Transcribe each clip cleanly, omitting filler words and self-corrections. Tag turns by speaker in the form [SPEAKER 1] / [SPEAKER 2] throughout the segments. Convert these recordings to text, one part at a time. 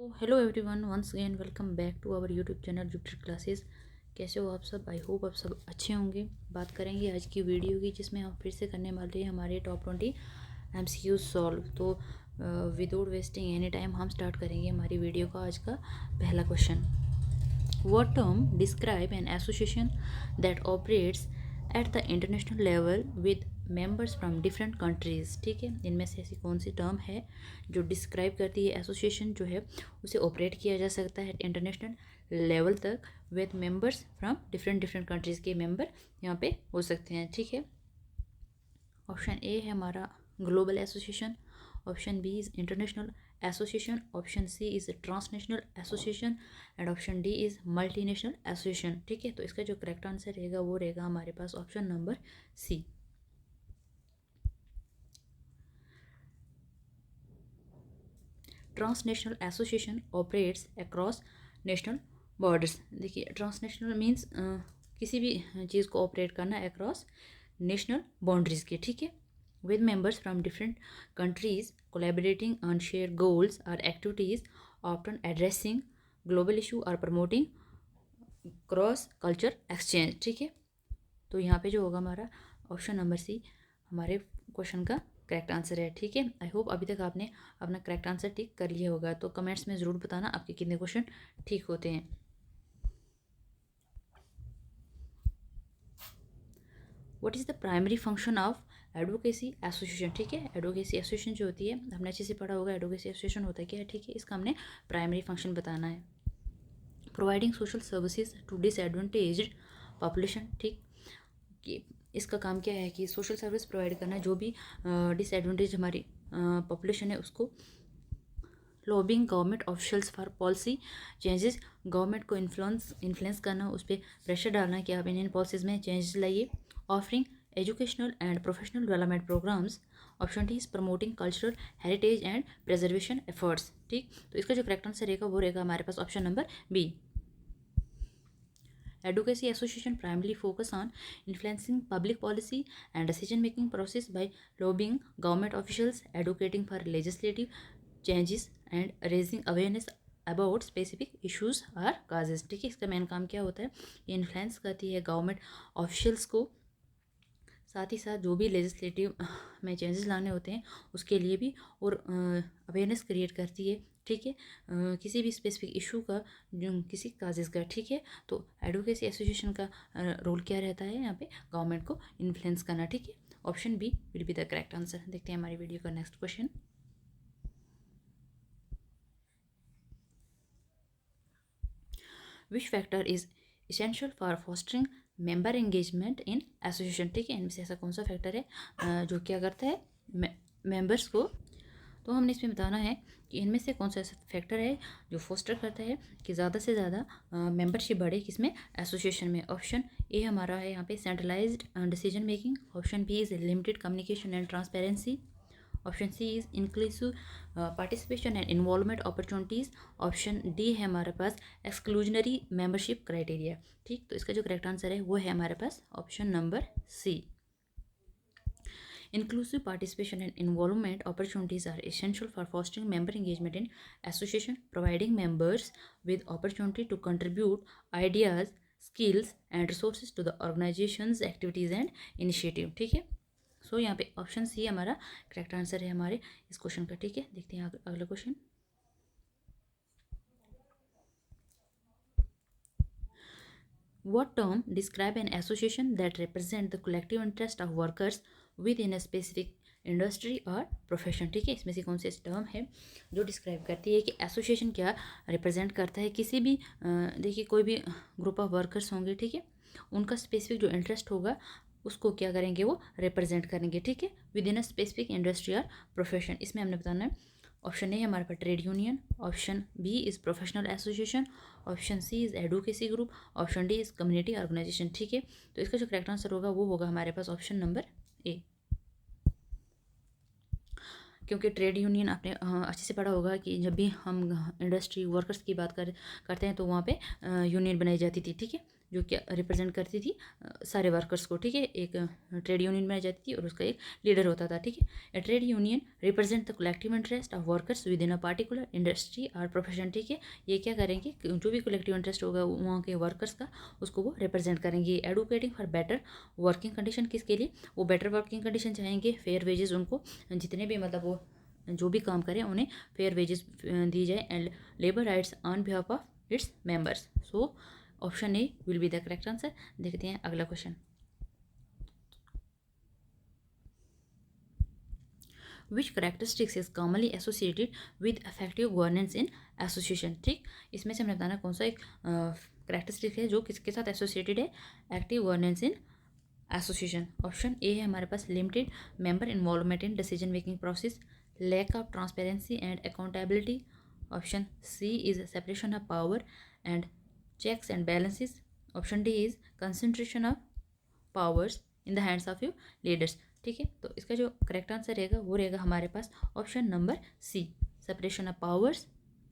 [SPEAKER 1] Hello everyone, once again welcome back to our YouTube channel Jupiter classes. कैसे हो आप सब? आई होप आप सब अच्छे होंगे। बात करेंगे आज की वीडियो की, जिसमें हम फिर से करने वाले हैं हमारे टॉप 20 MCQ सॉल्व। तो विदाउट वेस्टिंग एनी टाइम हम स्टार्ट करेंगे हमारी वीडियो का। आज का पहला question, what term describe an association that operates at the international level with members from different countries. ठीक है, इनमें से ऐसी कौन सी टर्म है जो डिस्क्राइब करती है एसोसिएशन जो है उसे ऑपरेट किया जा सकता है इंटरनेशनल लेवल तक with members from different different countries के मेंबर यहाँ पे हो सकते हैं। ठीक है, ऑप्शन ए है हमारा global association, option B is international association, option C is transnational association and option D is multinational association. ठीक है, तो इसका जो करेक्ट आंसर रहेगा वो रहेगा हमारे पास option number C. Transnational association operates across national borders. देखिए, ट्रांसनेशनल मीन्स किसी भी चीज़ को ऑपरेट करना अक्रॉस नेशनल बाउंड्रीज के। ठीक है, with members from different countries collaborating on shared goals or activities, often addressing global issue or promoting cross culture exchange। ठीक है, तो यहाँ पे जो होगा हमारा ऑप्शन नंबर सी हमारे क्वेश्चन का करेक्ट आंसर है। ठीक है, आई होप अभी तक आपने अपना करेक्ट आंसर टिक कर लिया होगा। तो कमेंट्स में ज़रूर बताना आपके कितने क्वेश्चन ठीक होते हैं। What is the primary function of advocacy association. ठीक है, एडवोकेसी एसोसिएशन जो होती है, हमने अच्छे से पढ़ा होगा एडवोकेसी एसोसिएशन होता है क्या है। ठीक है, इसका हमने प्राइमरी फंक्शन बताना है। Providing social services to disadvantaged population. ठीक, कि इसका काम क्या है कि सोशल सर्विस प्रोवाइड करना, जो भी डिसएडवांटेज हमारी पॉपुलेशन है उसको। Lobbying government officials for policy changes, government को इन्फ्लुएंस करना, उस पर प्रेशर डालना कि आप इंडियन पॉलिसीज़ में चेंजेस लाइए। Offering educational and professional development programs. Option D is promoting cultural heritage and preservation efforts. ठीक, तो इसका जो करेक्ट आंसर रहेगा वो रहेगा हमारे पास option number B. Advocacy association primarily focus on influencing public policy and decision-making process by lobbying government officials, advocating for legislative changes, and raising awareness about specific issues or causes। ठीक है, इसका main काम क्या होता है, ये influence करती है गवर्नमेंट ऑफिशियल्स को, साथ ही साथ जो भी लेजिस्लेटिव में चेंजेस लाने होते हैं उसके लिए भी, और अवेयरनेस क्रिएट करती है। ठीक है, किसी भी स्पेसिफिक इशू का, जो किसी काजेज़ का। ठीक है, तो एडवोकेसी एसोसिएशन का रोल क्या रहता है यहाँ पे, गवर्नमेंट को इन्फ्लुएंस करना। ठीक है, option B will be the correct answer. देखते हैं हमारी वीडियो का next question. Which factor is essential for fostering member engagement in association. ठीक है, इनमें से ऐसा कौन सा फैक्टर है जो क्या करता है मेंबर्स को, तो हमने इसमें बताना है कि इनमें से कौन सा ऐसा फैक्टर है जो फोस्टर करता है कि ज़्यादा से ज़्यादा मेंबरशिप बढ़े किसमें, एसोसिएशन में। ऑप्शन ए हमारा है यहाँ पे centralized decision making, option B is limited communication and transparency, option C is inclusive participation and involvement opportunities, option D है हमारे पास एक्सक्लूजनरी मेंबरशिप क्राइटेरिया। ठीक, तो इसका जो करेक्ट आंसर है वो है हमारे पास option number C. Inclusive participation and involvement opportunities are essential for fostering member engagement in association, providing members with opportunity to contribute ideas, skills and resources to the organization's activities and initiative। ठीक है, so यहाँ पे option C हमारा correct answer है हमारे इस question का। ठीक है, देखते हैं अगला question. What term describe an association that represent the collective interest of workers within a specific industry और प्रोफेशन। ठीक है, इसमें से कौन सी टर्म है जो डिस्क्राइब करती है कि एसोसिएशन क्या रिप्रेजेंट करता है किसी भी, देखिए कोई भी ग्रुप ऑफ वर्कर्स होंगे। ठीक है, उनका स्पेसिफिक जो इंटरेस्ट होगा उसको क्या करेंगे, वो रिप्रेजेंट करेंगे। ठीक है, within a specific industry और प्रोफेशन। इसमें हमने बताना है ऑप्शन ए हमारे पास trade union, option B is professional association, option C is advocacy group, option D is community organisation. ठीक है, तो इसका जो करेक्ट आंसर होगा वो होगा हमारे पास ऑप्शन नंबर ए। क्योंकि ट्रेड यूनियन आपने अच्छे से पढ़ा होगा कि जब भी हम इंडस्ट्री वर्कर्स की बात करते हैं तो वहाँ पे यूनियन बनाई जाती थी। ठीक है, जो क्या रिप्रेजेंट करती थी सारे वर्कर्स को, ठीक है। एक ट्रेड यूनियन में जाती थी और उसका एक लीडर होता था, ठीक है। ए trade union represent the collective interest of workers with in a particular industry और प्रोफेशन, ठीक है। ये क्या करेंगे, जो भी कलेक्टिव इंटरेस्ट होगा वहाँ के वर्कर्स का, उसको वो रिप्रेजेंट करेंगे। Advocating for better working condition, किसके लिए, वो बेटर वर्किंग कंडीशन चाहेंगे, फेयर वेजेस उनको, जितने भी मतलब वो जो भी काम करें उन्हें फेयर वेजेस दी जाए, and labour rights on behalf of its members. So option A will be the correct answer. देखते हैं अगला question. Which characteristics is commonly associated with effective governance in association, ठीक। इसमें से हमने बताना कौन सा एक करेक्टरिस्टिक है जो किसके साथ एसोसिएटेड है, active governance in association. Option A है हमारे पास limited member involvement in decision making process, lack of transparency and accountability. Option C is separation of power and checks and balances. Option D is concentration of powers in the hands of you leaders, ठीक है। तो इसका जो correct answer रहेगा वो रहेगा हमारे पास option number C, separation of powers,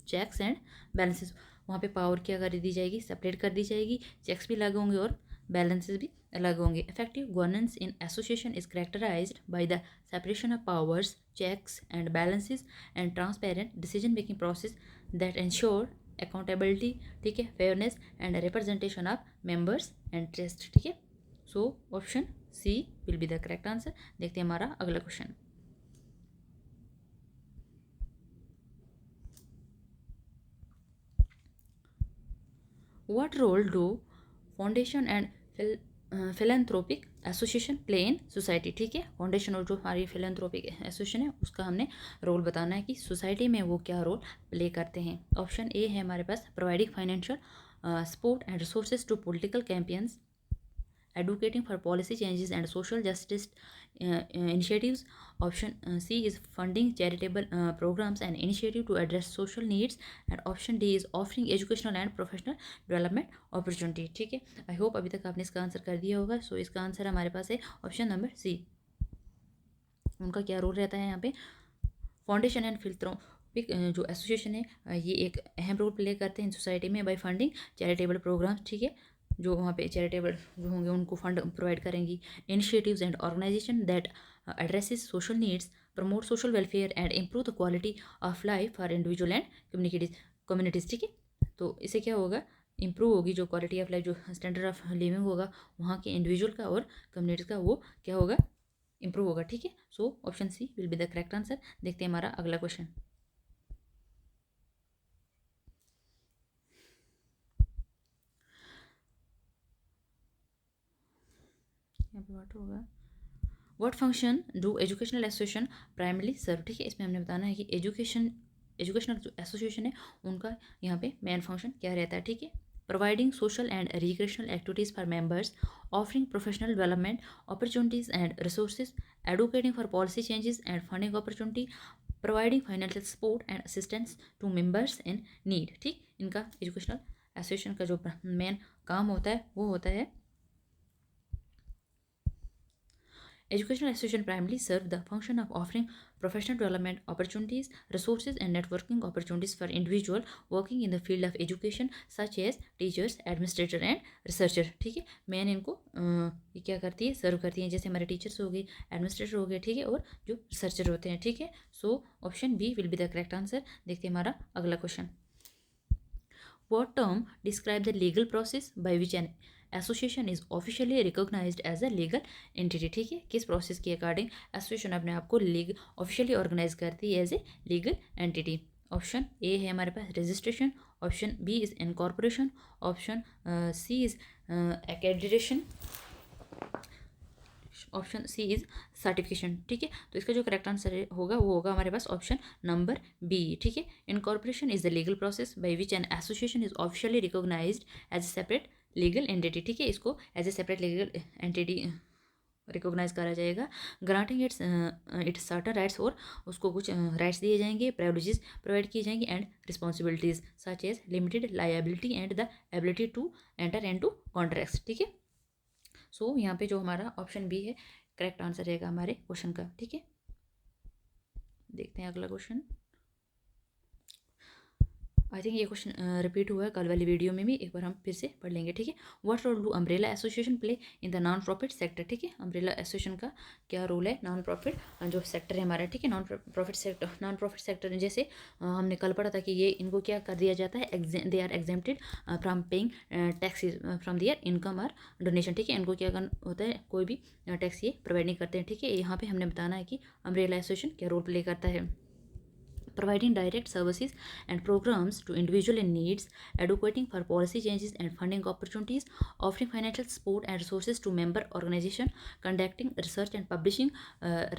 [SPEAKER 1] checks and balances. वहाँ पे पावर क्या कर दी जाएगी, सेपरेट कर दी जाएगी, चेक्स भी अलग होंगे और बैलेंसेस भी अलग होंगे। Effective governance in association is characterized by the separation of powers, checks and balances and transparent decision making process that ensure accountability, ठीक है, fairness and representation of members and trust, ठीक है। So option C will be the correct answer. देखते हैं हमारा अगला question. What role do foundation and philanthropic association play in society, ठीक है। फाउंडेशन और जो हमारी फिलेंथ्रोपिक एसोसिएशन है उसका हमने रोल बताना है कि सोसाइटी में वो क्या रोल प्ले करते हैं। ऑप्शन ए है हमारे पास providing financial support and resources to political campaigns, advocating for policy changes and social justice initiatives. Option C is funding charitable programs and initiative to address social needs, and option D is offering educational and professional development opportunity, ठीक है। I hope अभी तक आपने इसका answer कर दिया होगा। सो इसका आंसर हमारे पास है ऑप्शन नंबर सी। उनका क्या रोल रहता है यहाँ पे, फाउंडेशन एंड फिलंथ्रोपिक जो एसोसिएशन है ये एक अहम रोल प्ले करते हैं सोसाइटी में बाय फंडिंग चैरिटेबल प्रोग्राम्स, ठीक है। जो वहाँ पे चैरिटेबल जो होंगे उनको फंड प्रोवाइड करेंगी। Initiatives and organization that addresses social needs, promote social welfare and improve the quality of life for individual and communities, ठीक है। तो इससे क्या होगा, इम्प्रूव होगी जो क्वालिटी ऑफ लाइफ, जो स्टैंडर्ड ऑफ लिविंग होगा वहाँ के इंडिविजुअल का और कम्युनिटी का, वो क्या होगा, इम्प्रूव होगा, ठीक है। So option C will be the correct answer. देखते हैं हमारा अगला क्वेश्चन। यहाँ पे वाटर होगा। What function do educational association primarily serve, ठीक है। इसमें हमने बताना है कि एजुकेशनल जो एसोसिएशन है उनका यहाँ पे मेन फंक्शन क्या रहता है, ठीक है। Providing social and recreational activities for members, offering professional development opportunities and resources, advocating for policy changes and funding opportunity, providing financial support and assistance to members in need, ठीक। इनका educational association का जो main काम होता है वो होता है, educational association primarily serve the function of offering professional development opportunities, resources and networking opportunities for individual working in the field of education such as teachers, administrator and researcher, ठीक है। मेन इनको ये क्या करती है, सर्व करती हैं, जैसे हमारे टीचर्स हो गए, एडमिनिस्ट्रेटर हो गए, ठीक है, और जो रिसर्चर होते हैं, ठीक है। So option B will be the correct answer. देखते हैं हमारा अगला question. What term describe the legal process by which an association is officially recognized as a legal entity, ठीक है। किस प्रोसेस के अकॉर्डिंग एसोसिएशन अपने आप को लीगल ऑफिशियली ऑर्गेनाइज करती है as a legal entity. Option A है हमारे पास registration, option B is incorporation, option C is accreditation, option C is certification, ठीक है। तो इसका जो करेक्ट आंसर होगा वो होगा हमारे पास ऑप्शन नंबर बी, ठीक है। Incorporation is the legal process by which an association is officially recognized as a separate legal entity, ठीक है। इसको as a separate legal entity recognize करा जाएगा। ग्रांटिंग इट्स सर्टन राइट्स, और उसको कुछ राइट्स दिए जाएंगे, प्राइविलेजेस प्रोवाइड किए जाएंगे and responsibilities such as limited liability and the ability to enter into contracts, ठीक है। सो यहाँ पे जो हमारा ऑप्शन बी है करेक्ट आंसर रहेगा हमारे क्वेश्चन का, ठीक है। देखते हैं अगला क्वेश्चन। आई थिंक ये क्वेश्चन रिपीट हुआ है कल वाली वीडियो में भी, एक बार हम फिर से पढ़ लेंगे, ठीक है। What role do umbrella association play in the non profit sector, ठीक है। अम्ब्रेला एसोसिएशन का क्या रोल है नॉन प्रॉफिट जो सेक्टर है हमारा, ठीक है। नॉन प्रॉफिट सेक्टर जैसे हमने कल पढ़ा था कि ये इनको क्या कर दिया जाता है, they are exempted from paying taxes from their income और डोनेशन, ठीक है। इनको क्या होता है, कोई भी टैक्स ये प्रोवाइड नहीं करते हैं, ठीक है। यहाँ पे हमने बताना है कि अम्ब्रेला एसोसिएशन क्या रोल प्ले करता है। Providing direct services and programs to individual in needs, advocating for policy changes and funding opportunities, offering financial support and resources to member organization, conducting research and publishing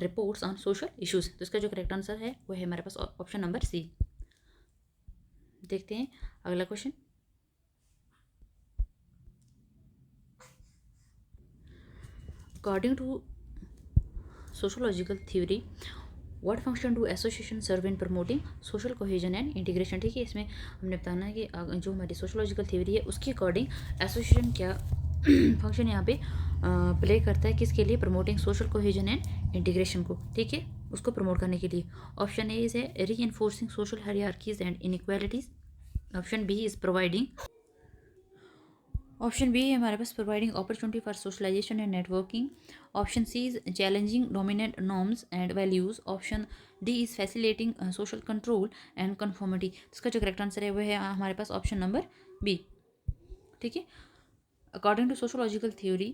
[SPEAKER 1] reports on social issues। तो इसका जो correct answer है वो है हमारे पास option number सी। देखते हैं अगला question. According to sociological theory what function do association serve in promoting social cohesion and integration, ठीक है। इसमें हमने बताना है कि जो हमारी सोशोलॉजिकल थ्योरी है उसके अकॉर्डिंग एसोसिएशन क्या फंक्शन यहाँ पे प्ले करता है, किसके लिए, promoting social cohesion and integration को, ठीक है, उसको प्रमोट करने के लिए। ऑप्शन ए इज है reinforcing social hierarchies and inequalities. Option B is providing, option B है हमारे पास providing opportunity for socialisation and networking. Option C is challenging dominant norms and values. Option D is facilitating social control and conformity. इसका जो correct answer है वो है हमारे पास ऑप्शन नंबर बी, ठीक है। According to sociological theory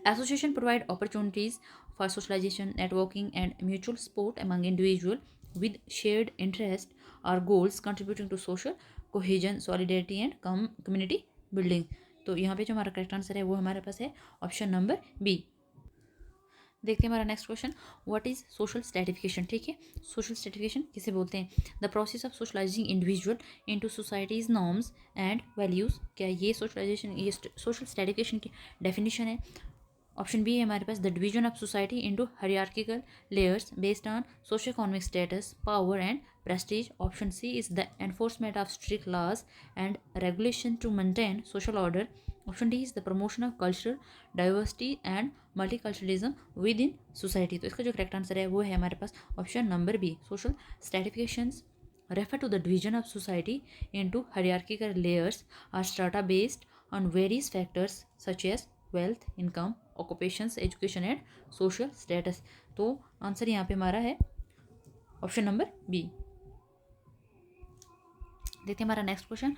[SPEAKER 1] association provide opportunities for socialization, networking and mutual support among individual with shared interest or goals contributing to social cohesion, solidarity and community building। तो यहाँ पे जो हमारा correct answer है वो हमारे पास है ऑप्शन नंबर बी। देखते हैं हमारा next question. What is social stratification, ठीक है। सोशल स्ट्रेटिफिकेशन किसे बोलते हैं, the process of socialising individual into societies norms and values. क्या ये सोशलाइजेशन, ये सोशल स्ट्रेटिफिकेशन की डेफिनेशन है। ऑप्शन बी है हमारे पास the division of society into hierarchical layers based on socio economic status, power and prestige. Option C is the enforcement of strict laws and regulation to maintain social order. Option D is the promotion of cultural diversity and multiculturalism within society. तो इसका जो correct answer है वो है हमारे पास option number B. Social stratifications refer to the division of society into hierarchical layers or strata based on various factors such as wealth, income, occupations, education and social status। तो answer यहाँ पे हमारा है ऑप्शन नंबर बी। देखते हैं हमारा next question.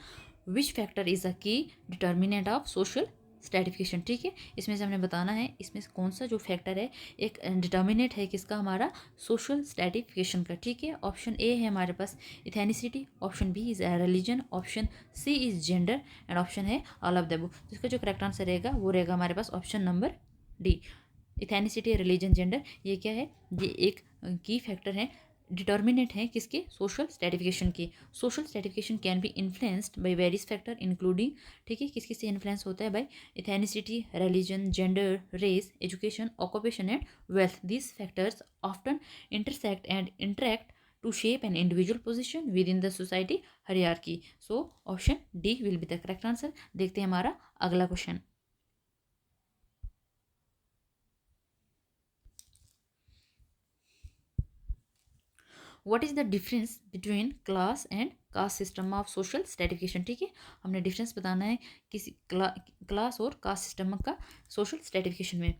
[SPEAKER 1] Which factor is the key determinant of social stratification, ठीक है। इसमें से हमने बताना है इसमें से कौन सा जो फैक्टर है एक डिटर्मिनेंट है किसका, हमारा सोशल स्ट्रेटिफिकेशन का, ठीक है। ऑप्शन ए है हमारे पास ethnicity, option B is religion, option C is gender and option है ऑल ऑफ द अबव। तो इसका जो करेक्ट आंसर रहेगा वो रहेगा हमारे पास option number D. Ethnicity, religion, gender ये क्या है, ये एक की फैक्टर है, डिटर्मिनेंट है किसके, सोशल स्ट्रेटिफिकेशन की। Social stratification can be influenced by various factor including, ठीक है, किस किस से इन्फ्लुएंस होता है, by ethnicity, religion, gender, race, education, occupation and wealth. These factors often intersect and interact to shape an individual position within the society hierarchy। So option D will be the correct answer। देखते हैं हमारा अगला question. What is the difference between class and caste system of social stratification, ठीक है। हमने difference बताना है किसी क्लास और कास्ट सिस्टम का सोशल स्ट्रेटिफिकेशन में।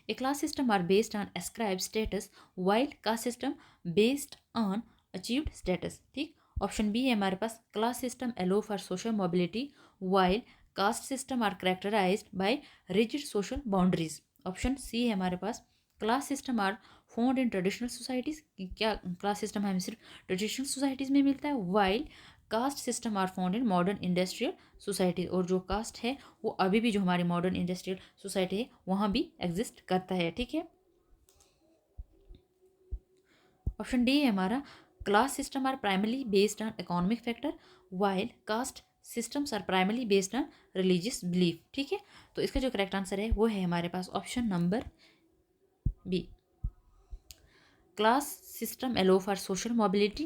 [SPEAKER 1] A class system are based on ascribe status while caste system based on achieved status, ठीक। ऑप्शन बी है हमारे पास class system allow for social mobility while caste system are characterized by rigid social boundaries. Option सी है हमारे पास class system are found in traditional societies, क्या class system हमें सिर्फ ट्रेडिशनल सोसाइटीज़ में मिलता है, while caste system are found in modern industrial society. और जो कास्ट है वो अभी भी जो हमारी मॉडर्न इंडस्ट्रियल सोसाइटी है वहाँ भी एग्जिस्ट करता है, ठीक है। ऑप्शन डी है हमारा class system are primarily based on economic factor while caste systems are primarily based on religious belief, ठीक है। तो इसका जो करेक्ट आंसर है वो है हमारे पास option number B. Class system allow for social mobility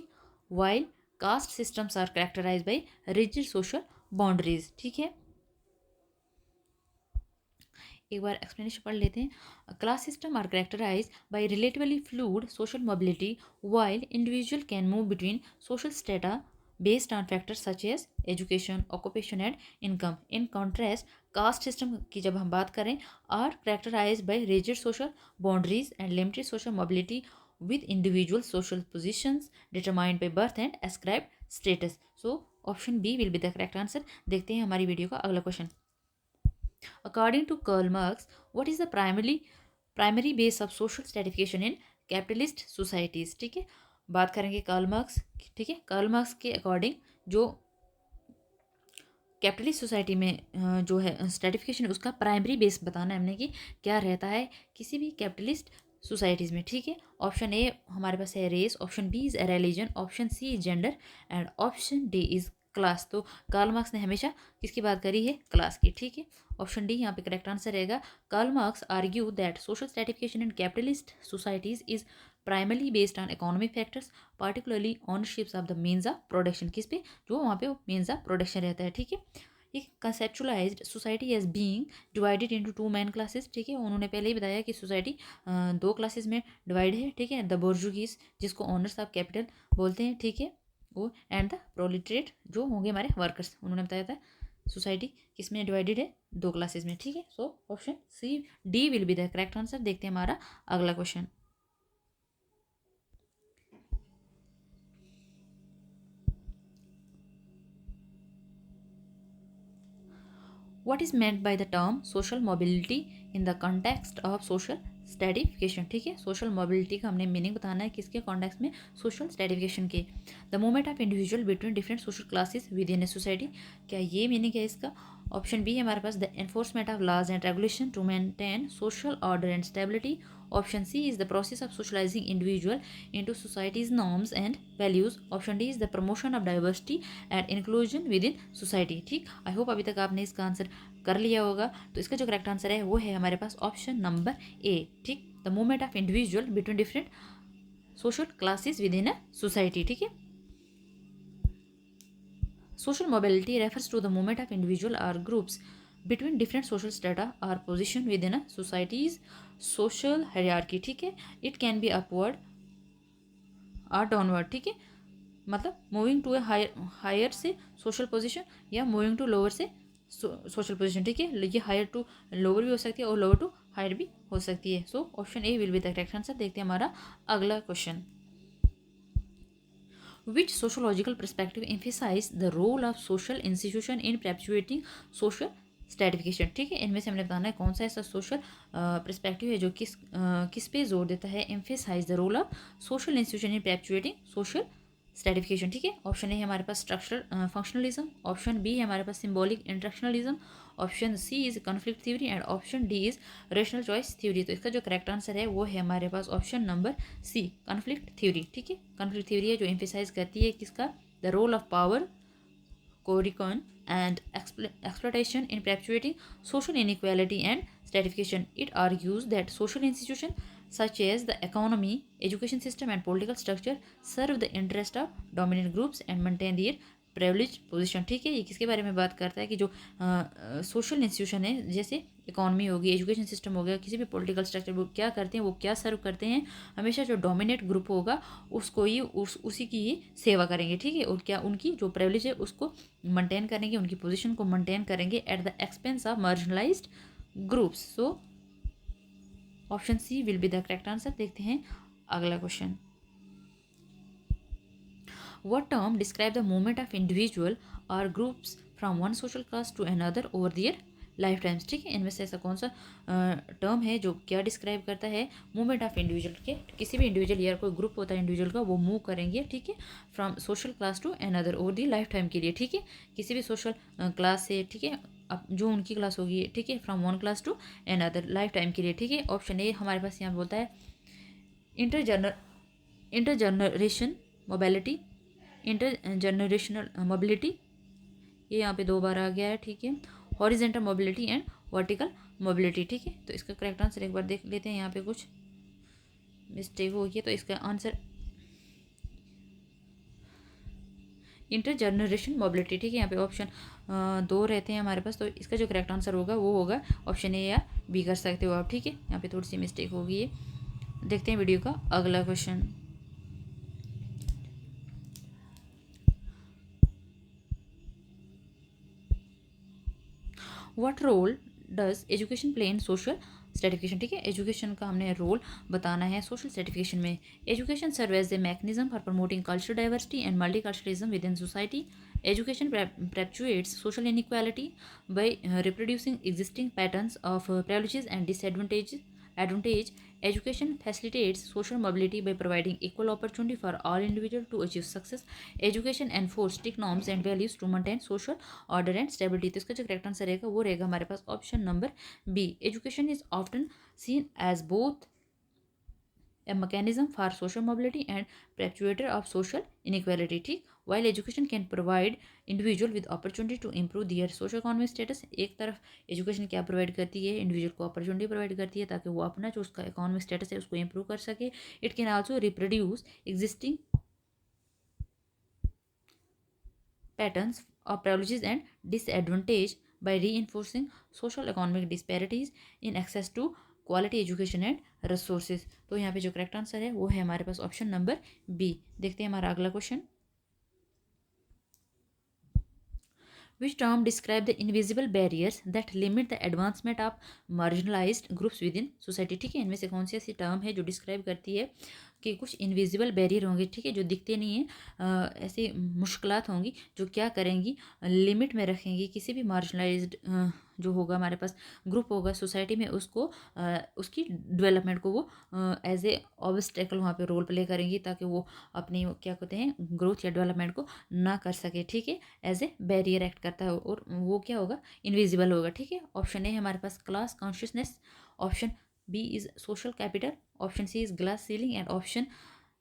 [SPEAKER 1] while caste systems are characterized by rigid social boundaries, ठीक है। एक बार एक्सप्लेनेशन पढ़ लेते हैं। Class system are characterize by relatively fluid social mobility while individual can move between social strata based on factors such as education, occupation and income. In contrast, caste system की जब हम बात करें are characterized by rigid social boundaries and limited social mobility with individual social positions determined by birth and ascribed status. So option B will be the correct answer. देखते हैं हमारी video का अगला question. According to Karl Marx, what is the primary base of social stratification in capitalist societies? ठीक है, बात करेंगे Karl Marx. ठीक है, कार्ल मार्क्स के अकॉर्डिंग जो कैपिटलिस्ट सोसाइटी में जो है स्ट्रेटिफिकेशन, उसका प्राइमरी बेस बताना है हमने कि क्या रहता है किसी भी कैपिटलिस्ट सोसाइटीज़ में। ठीक है, ऑप्शन ए हमारे पास है race, option B is religion, option C is gender and option D is class. तो कार्ल मार्क्स ने हमेशा किसकी बात करी है? क्लास की। ठीक है, ऑप्शन डी यहाँ पे करेक्ट आंसर रहेगा। Karl Marx argue that social stratification in capitalist societies is primarily based on economic factors, particularly ownerships of the means of production. किस पे? जो वहाँ पे मीन्स ऑफ प्रोडक्शन रहता है। ठीक है, ये conceptualized society as being divided into two main classes. ठीक है, उन्होंने पहले ही बताया कि सोसाइटी दो क्लासेस में डिवाइड है। ठीक है, द बोर्जुगीज जिसको ऑनर्स ऑफ कैपिटल बोलते हैं, ठीक है, वो एंड द प्रोलिटरेट जो होंगे हमारे वर्कर्स। उन्होंने बताया था सोसाइटी किस में डिवाइडेड है? दो क्लासेस में। ठीक है, so option C D will be the correct answer. देखते हैं हमारा अगला question. What is meant by the term social mobility in the context of social stratification? ठीक है, सोशल मोबिलिटी का हमने मीनिंग बताना है किसके कॉन्टेक्स्ट में? सोशल स्ट्रेटिफिकेशन के। The movement of individual between different social classes within a society. क्या ये मीनिंग है इसका? ऑप्शन बी है हमारे पास the enforcement of laws and regulation to maintain social order and stability. Option C is the process of socialising individual into societies norms and values. Option D is the promotion of diversity and inclusion within society. ठीक, I hope अभी तक आपने इसका answer कर लिया होगा। तो इसका जो करेक्ट आंसर है वो है हमारे पास ऑप्शन नंबर ए। ठीक, the movement of individual between different social classes within a society. ठीक है, social mobility refers to the movement of individual or groups between different social strata or position within a society's social hierarchy। ठीक है, it can be upward or downward। ठीक है, मतलब moving to a higher से social position या moving to lower से social position. ठीक है, ये हायर टू लोअर भी हो सकती है और लोअर टू हायर भी हो सकती है। So option A will be the correct answer. देखते हैं हमारा अगला question. Which sociological perspective emphasize the role of social institution in perpetuating social stratification? ठीक है, इनमें से हमने बताना है कौन सा ऐसा सोशल परस्पेक्टिव है जो किस पे जोर देता है? Emphasize the role of social institution in perpetuating social stratification. ठीक है, ऑप्शन ए है हमारे पास स्ट्रक्चरल फंक्शनलिज्म, ऑप्शन बी है हमारे पास symbolic interactionism, option C is conflict theory and option D is rational choice theory. तो इसका जो करेक्ट आंसर है वो है हमारे पास option number C, conflict theory. ठीक है, कॉन्फ्लिक्ट थ्योरी है जो एम्फेसाइज करती है किसका? The role of power coercion and exploitation in perpetuating social inequality and stratification. It argues that social institutions such as the economy, education system and political structure serve the interest of dominant groups and maintain their privileged position। ठीक है, ये किसके बारे में बात करता है कि जो सोशल इंस्टीट्यूशन है जैसे इकोनॉमी होगी, एजुकेशन सिस्टम हो गया, किसी भी पॉलिटिकल स्ट्रक्चर, वो क्या करते हैं, वो क्या सर्व करते हैं? हमेशा जो डोमिनेट ग्रुप होगा उसको ही उसी की ही सेवा करेंगे। ठीक है, और क्या उनकी जो प्रिविलेज है उसको मेंटेन करेंगे, उनकी पोजीशन को मेंटेन करेंगे at the expense of marginalized groups. So option C will be the correct answer. देखते हैं अगला question. What term describe the movement of individual or groups from one social class to another over their life times? ठीक है, इनमें से ऐसा कौन सा टर्म है जो क्या डिस्क्राइब करता है मूवमेंट ऑफ इंडिविजुअल के? किसी भी इंडिविजुअल या कोई ग्रुप होता है इंडिविजुअल का, वो मूव करेंगे, ठीक है, from social class to another over the lifetime के लिए। ठीक है, किसी भी सोशल क्लास से, ठीक है, अब जो उनकी क्लास होगी, ठीक है, from one class to another lifetime के लिए। ठीक है, ऑप्शन ए हमारे पास यहाँ बोलता है इंटरजनरेशन मोबिलिटी, इंटरजनरेशनल मोबिलिटी, ये यहाँ पे दो बार आ गया है। ठीक है, horizontal mobility and vertical mobility. ठीक है, तो इसका करेक्ट आंसर एक बार देख लेते हैं, यहाँ पे कुछ मिस्टेक हो गई है, तो इसका आंसर इंटरजनरेशन मोबिलिटी। ठीक है, यहाँ पे ऑप्शन दो रहते हैं हमारे पास, तो इसका जो करेक्ट आंसर होगा वो होगा ऑप्शन ए या बी कर सकते हो आप, ठीक है। यहाँ पे थोड़ी सी मिस्टेक होगी ये। देखते हैं वीडियो का अगला question. What role does education play in social stratification, ठीक है। एजुकेशन का हमने रोल बताना है सोशल स्ट्रेटिफिकेशन में। Education serve as a mechanism for promoting cultural diversity and multiculturalism within society. Education perpetuates social inequality by reproducing existing patterns of privileges and disadvantages. Advantage. Education facilitates social mobility by providing equal opportunity for all individuals to achieve success. Education enforces strict norms and values to maintain social order and stability. तो इसका जो correct answer रहेगा वो रहेगा हमारे पास option number B. Education is often seen as both a mechanism for social mobility and perpetuator of social inequality, ठीक। while education can provide individual with opportunity to improve their socio economic status, एक तरफ education क्या provide करती है, individual को opportunity provide करती है ताकि वो अपना जो उसका इकोनॉमिक स्टेटस है उसको इम्प्रूव कर सके। It can also reproduce existing patterns of privileges and disadvantage by reinforcing social economic disparities in access to quality education and resources. तो यहाँ पे जो करेक्ट आंसर है वो है हमारे पास ऑप्शन नंबर बी। देखते हैं हमारा अगला question. Which term describe the invisible barriers that limit the advancement of marginalized groups within society, ठीक है। इनमें से कौन सी ऐसी टर्म है जो डिस्क्राइब करती है कि कुछ इनविजिबल बैरियर होंगे, ठीक है, जो दिखते नहीं हैं, ऐसी मुश्किलात होंगी जो क्या करेंगी, लिमिट में रखेंगी किसी भी मार्जिनलाइज्ड जो होगा हमारे पास ग्रुप होगा सोसाइटी में, उसको उसकी डेवलपमेंट को वो एज ए ऑब्स्टेकल वहाँ पे रोल प्ले करेंगी ताकि वो अपनी क्या कहते हैं ग्रोथ या डेवलपमेंट को ना कर सके, ठीक है। एज ए बैरियर एक्ट करता है और वो क्या होगा, इनविजिबल होगा, ठीक है। ऑप्शन ए हमारे पास class consciousness, option B is social capital, option C is glass ceiling and option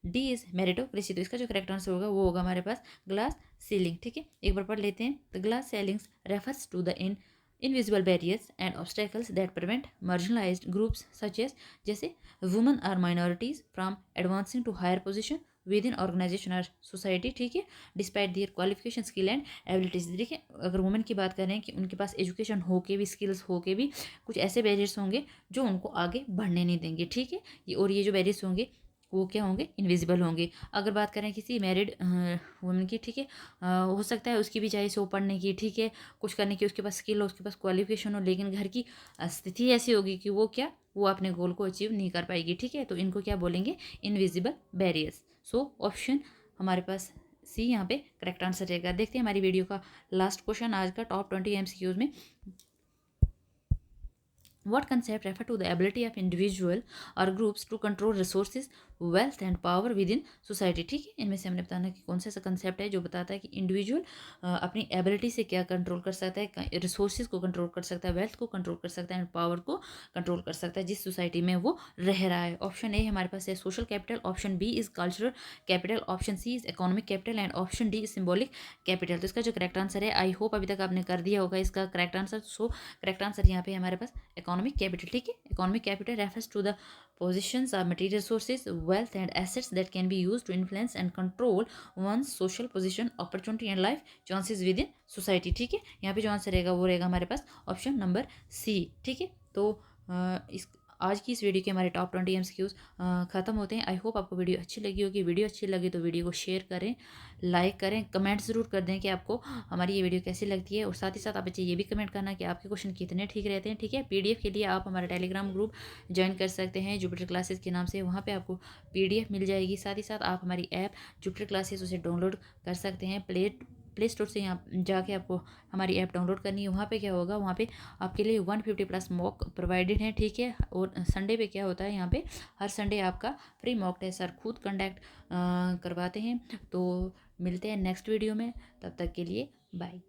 [SPEAKER 1] D is meritocracy. तो इसका जो करेक्ट आंसर होगा वो होगा हमारे पास ग्लास सीलिंग, ठीक है। एक बार पढ़ लेते हैं। The glass ceilings refers to the invisible barriers and obstacles that prevent marginalized groups such as जैसे women or minorities from advancing to higher position within organization or society, ठीक है, despite there qualification skill and abilities. देखिए अगर women की बात करें कि उनके पास एजुकेशन हो के भी, स्किल्स हो के भी कुछ ऐसे बैरियर्स होंगे जो उनको आगे बढ़ने नहीं देंगे, ठीक है। और ये जो बैरियर्स होंगे वो क्या होंगे, इनविजिबल होंगे। अगर बात करें किसी मैरिड वुमेन की, ठीक है, हो सकता है उसकी भी चॉइस हो पढ़ने की, ठीक है, कुछ करने की, उसके पास स्किल हो, उसके पास क्वालिफिकेशन हो, लेकिन घर की स्थिति ऐसी होगी कि वो क्या, वो अपने गोल को अचीव नहीं कर पाएगी, ठीक है। तो इनको क्या बोलेंगे, इनविजिबल बैरियर्स। सो ऑप्शन हमारे पास सी यहाँ पे करेक्ट आंसर रहेगा। देखते हैं हमारी वीडियो का लास्ट क्वेश्चन आज का टॉप 20 MCQs में। What concept refer to the ability of individual or groups to control resources, wealth and power within society, ठीक है। इनमें से हमने बताना कि कौन सा ऐसा कंसेप्ट है जो बताता है कि इंडिविजुअल अपनी एबिलिटी से क्या कंट्रोल कर सकता है, रिसोर्सेज को कंट्रोल कर सकता है, वेल्थ को कंट्रोल कर सकता है एंड पावर को कंट्रोल कर सकता है जिस सोसाइटी में वो रह रहा है। ऑप्शन ए हमारे पास है social capital, option B is cultural capital, option C is economic capital and option D is symbolic capital. तो इसका जो करेक्ट आंसर है, आई होप अभी तक आपने कर दिया होगा इसका correct answer. So correct answer यहाँ पे हमारे पास इकोनॉमिक कैपिटल, ठीक है। Economic capital refers to the positions of material resources, wealth and assets that can be used to influence and control one's social position, opportunity and life chances within society, ठीक है। यहाँ पे जो answer रहेगा वो रहेगा हमारे पास ऑप्शन नंबर सी, ठीक है। तो इस आज की इस वीडियो के हमारे टॉप 20 MCQs ख़त्म होते हैं। आई होप आपको वीडियो अच्छी लगी होगी। वीडियो अच्छी लगी तो वीडियो को शेयर करें, लाइक करें, कमेंट ज़रूर कर दें कि आपको हमारी ये वीडियो कैसी लगती है। और साथ ही साथ आप बच्चे ये भी कमेंट करना कि आपके क्वेश्चन कितने ठीक रहते हैं, ठीक है। PDF के लिए आप हमारा टेलीग्राम ग्रुप ज्वाइन कर सकते हैं जुपिटर क्लासेस के नाम से, वहाँ पर आपको PDF मिल जाएगी। साथ ही साथ आप हमारी ऐप जुपिटर क्लासेस उसे डाउनलोड कर सकते हैं। प्ले स्टोर से यहाँ जाके आपको हमारी ऐप डाउनलोड करनी है। वहाँ पे क्या होगा, वहाँ पे आपके लिए 150+ मॉक प्रोवाइडेड है, ठीक है। और संडे पे क्या होता है, यहाँ पे हर संडे आपका फ्री मॉक टेस्ट सर खुद कंडक्ट करवाते हैं। तो मिलते हैं नेक्स्ट वीडियो में, तब तक के लिए बाय।